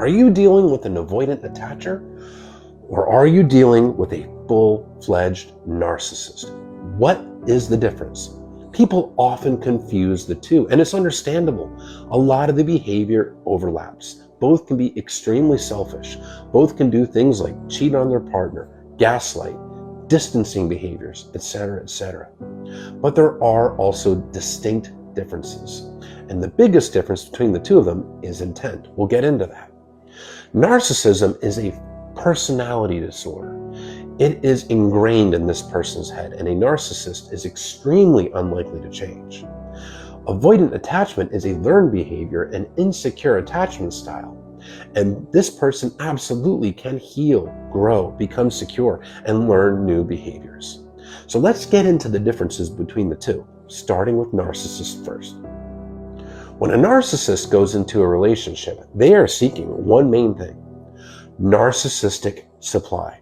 Are you dealing with an avoidant attacher? Or are you dealing with a full-fledged narcissist? What is the difference? People often confuse the two, and it's understandable. A lot of the behavior overlaps. Both can be extremely selfish. Both can do things like cheat on their partner, gaslight, distancing behaviors, etc., etc. But there are also distinct differences. And the biggest difference between the two of them is intent. We'll get into that. Narcissism is a personality disorder. It is ingrained in this person's head, and a narcissist is extremely unlikely to change. Avoidant attachment is a learned behavior and insecure attachment style. And this person absolutely can heal, grow, become secure, and learn new behaviors. So let's get into the differences between the two, starting with narcissists first. When a narcissist goes into a relationship, they are seeking one main thing: narcissistic supply.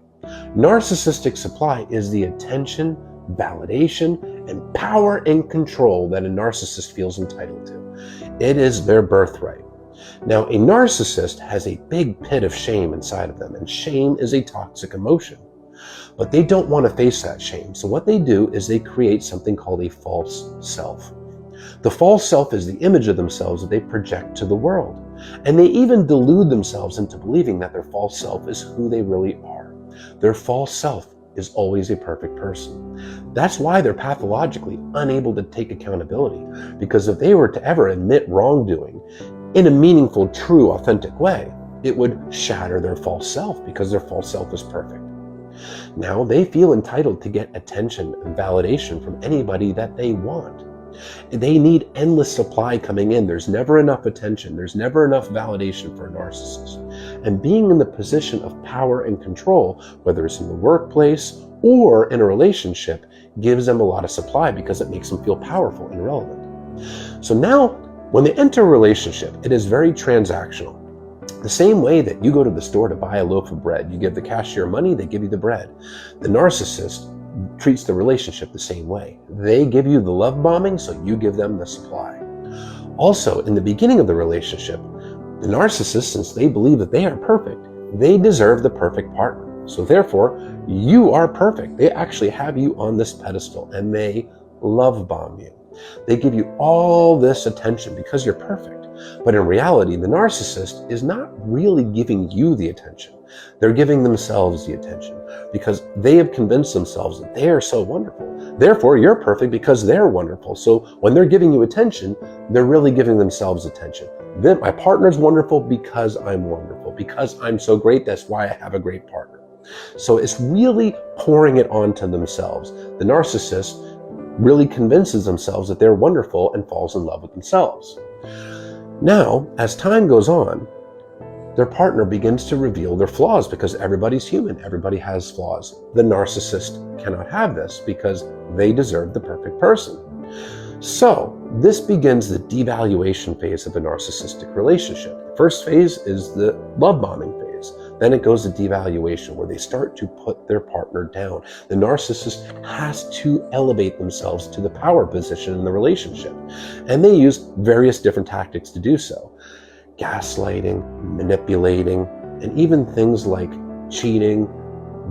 Narcissistic supply is the attention, validation, and power and control that a narcissist feels entitled to. It is their birthright. Now, a narcissist has a big pit of shame inside of them, and shame is a toxic emotion. But they don't want to face that shame, so what they do is they create something called a false self. The false self is the image of themselves that they project to the world. And they even delude themselves into believing that their false self is who they really are. Their false self is always a perfect person. That's why they're pathologically unable to take accountability, because if they were to ever admit wrongdoing in a meaningful, true, authentic way, it would shatter their false self, because their false self is perfect. Now they feel entitled to get attention and validation from anybody that they want. They need endless supply coming in. There's never enough attention. There's never enough validation for a narcissist. And being in the position of power and control, whether it's in the workplace or in a relationship, gives them a lot of supply because it makes them feel powerful and relevant. So now, when they enter a relationship, it is very transactional. The same way that you go to the store to buy a loaf of bread, you give the cashier money, they give you the bread. The narcissist treats the relationship the same way. They give you the love bombing, so you give them the supply. Also, in the beginning of the relationship, the narcissist, since they believe that they are perfect, they deserve the perfect partner. So therefore, you are perfect. They actually have you on this pedestal, and they love bomb you. They give you all this attention because you're perfect. But in reality, the narcissist is not really giving you the attention. They're giving themselves the attention because they have convinced themselves that they are so wonderful. Therefore, you're perfect because they're wonderful. So when they're giving you attention, they're really giving themselves attention. Then my partner's wonderful because I'm wonderful. Because I'm so great, that's why I have a great partner. So it's really pouring it onto themselves. The narcissist really convinces themselves that they're wonderful and falls in love with themselves. Now, as time goes on, their partner begins to reveal their flaws because everybody's human. Everybody has flaws. The narcissist cannot have this because they deserve the perfect person. So this begins the devaluation phase of a narcissistic relationship. The first phase is the love bombing phase. Then it goes to devaluation, where they start to put their partner down. The narcissist has to elevate themselves to the power position in the relationship. And they use various different tactics to do so. Gaslighting, manipulating, and even things like cheating,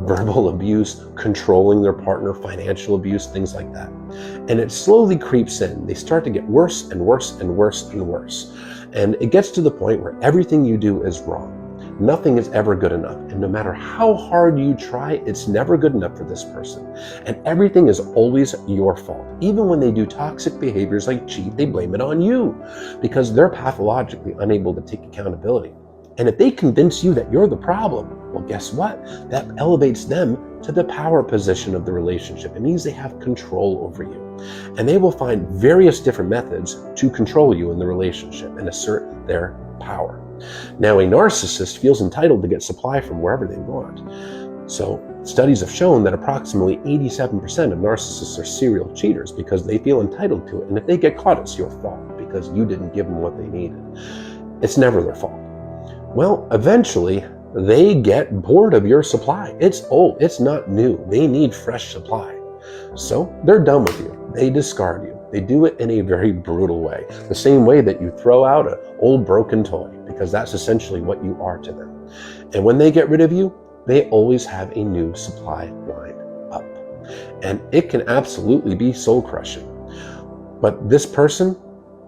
verbal abuse, controlling their partner, financial abuse, things like that. And it slowly creeps in. They start to get worse and worse and worse and worse. And it gets to the point where everything you do is wrong. Nothing is ever good enough. And no matter how hard you try, it's never good enough for this person. And everything is always your fault. Even when they do toxic behaviors like cheat, they blame it on you because they're pathologically unable to take accountability. And if they convince you that you're the problem, well, guess what? That elevates them to the power position of the relationship. It means they have control over you. And they will find various different methods to control you in the relationship and assert their power. Now, a narcissist feels entitled to get supply from wherever they want. So studies have shown that approximately 87% of narcissists are serial cheaters because they feel entitled to it. And if they get caught, it's your fault because you didn't give them what they needed. It's never their fault. Well, eventually, they get bored of your supply. It's old. It's not new. They need fresh supply. So they're done with you. They discard you. They do it in a very brutal way. The same way that you throw out an old broken toy because that's essentially what you are to them. And when they get rid of you, they always have a new supply lined up. And it can absolutely be soul crushing. But this person,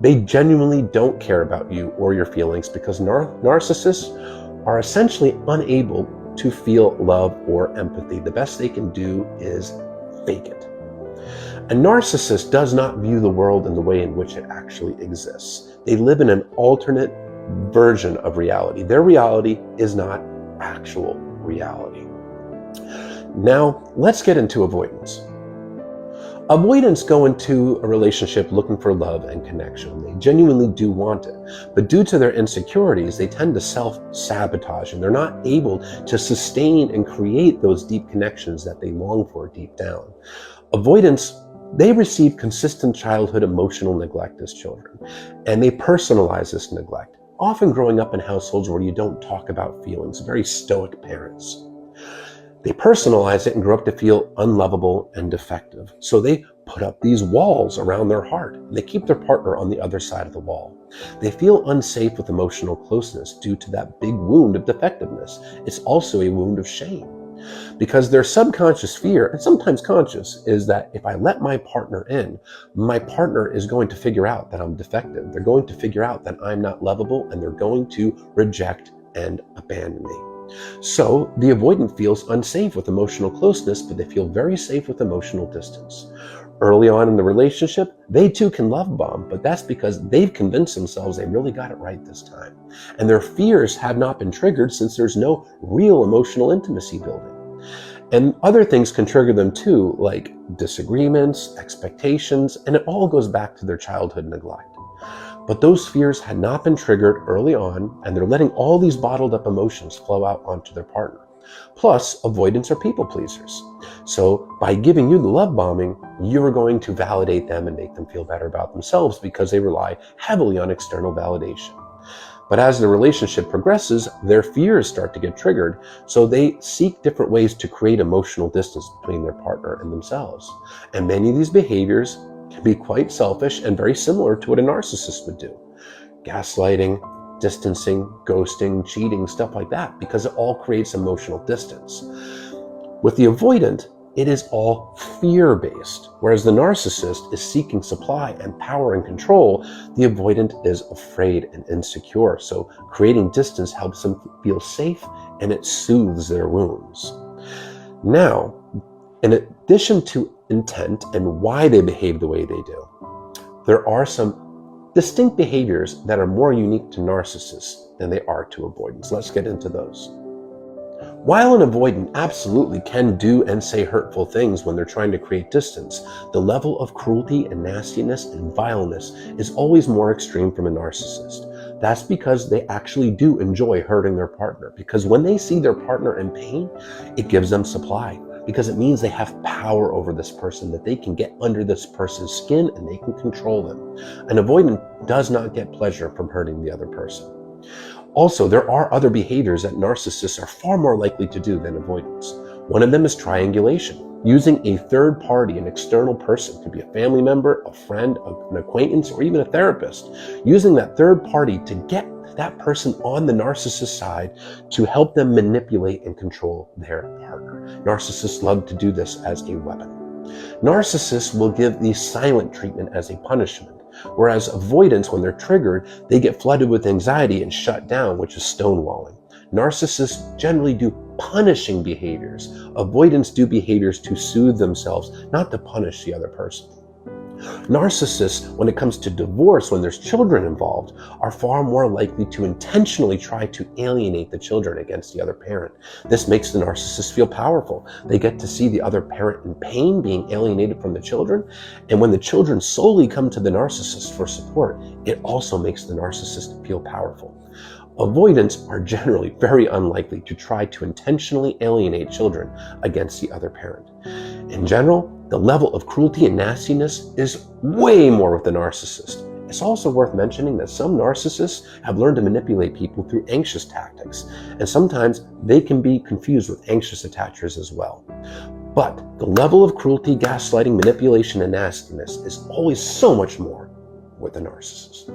they genuinely don't care about you or your feelings, because narcissists are essentially unable to feel love or empathy. The best they can do is fake it. A narcissist does not view the world in the way in which it actually exists. They live in an alternate version of reality. Their reality is not actual reality. Now, let's get into avoidance. Avoidants go into a relationship looking for love and connection. They genuinely do want it. But due to their insecurities, they tend to self-sabotage, and they're not able to sustain and create those deep connections that they long for deep down. Avoidants, they receive consistent childhood emotional neglect as children, and they personalize this neglect, often growing up in households where you don't talk about feelings, very stoic parents. They personalize it and grow up to feel unlovable and defective. So they put up these walls around their heart, and they keep their partner on the other side of the wall. They feel unsafe with emotional closeness due to that big wound of defectiveness. It's also a wound of shame, because their subconscious fear, and sometimes conscious, is that if I let my partner in, my partner is going to figure out that I'm defective. They're going to figure out that I'm not lovable, and they're going to reject and abandon me. So the avoidant feels unsafe with emotional closeness, but they feel very safe with emotional distance. Early on in the relationship, they too can love bomb, but that's because they've convinced themselves they really got it right this time. And their fears have not been triggered since there's no real emotional intimacy building. And other things can trigger them too, like disagreements, expectations, and it all goes back to their childhood neglect. But those fears had not been triggered early on, and they're letting all these bottled up emotions flow out onto their partner. Plus, avoidants are people pleasers. So by giving you the love bombing, you're going to validate them and make them feel better about themselves, because they rely heavily on external validation. But as the relationship progresses, their fears start to get triggered, so they seek different ways to create emotional distance between their partner and themselves. And many of these behaviors can be quite selfish and very similar to what a narcissist would do. Gaslighting, distancing, ghosting, cheating, stuff like that, because it all creates emotional distance. With the avoidant, it is all fear-based, whereas the narcissist is seeking supply and power and control. The avoidant is afraid and insecure, so creating distance helps them feel safe, and it soothes their wounds. Now, in addition to intent and why they behave the way they do, there are some distinct behaviors that are more unique to narcissists than they are to avoidants. Let's get into those. While an avoidant absolutely can do and say hurtful things when they're trying to create distance, the level of cruelty and nastiness and vileness is always more extreme from a narcissist. That's because they actually do enjoy hurting their partner, because when they see their partner in pain, it gives them supply, because it means they have power over this person, that they can get under this person's skin and they can control them. An avoidant does not get pleasure from hurting the other person. Also, there are other behaviors that narcissists are far more likely to do than avoidants. One of them is triangulation, using a third party, an external person, could be a family member, a friend, an acquaintance, or even a therapist, using that third party to get that person on the narcissist side to help them manipulate and control their partner. Narcissists love to do this as a weapon. Narcissists will give the silent treatment as a punishment, whereas avoidants, when they're triggered, they get flooded with anxiety and shut down, which is stonewalling. Narcissists generally do punishing behaviors. Avoidants do behaviors to soothe themselves, not to punish the other person. Narcissists, when it comes to divorce, when there's children involved, are far more likely to intentionally try to alienate the children against the other parent. This makes the narcissist feel powerful. They get to see the other parent in pain, being alienated from the children. And when the children solely come to the narcissist for support, it also makes the narcissist feel powerful. Avoidants are generally very unlikely to try to intentionally alienate children against the other parent. In general, the level of cruelty and nastiness is way more with the narcissist. It's also worth mentioning that some narcissists have learned to manipulate people through anxious tactics, and sometimes they can be confused with anxious attachers as well. But the level of cruelty, gaslighting, manipulation, and nastiness is always so much more with the narcissist.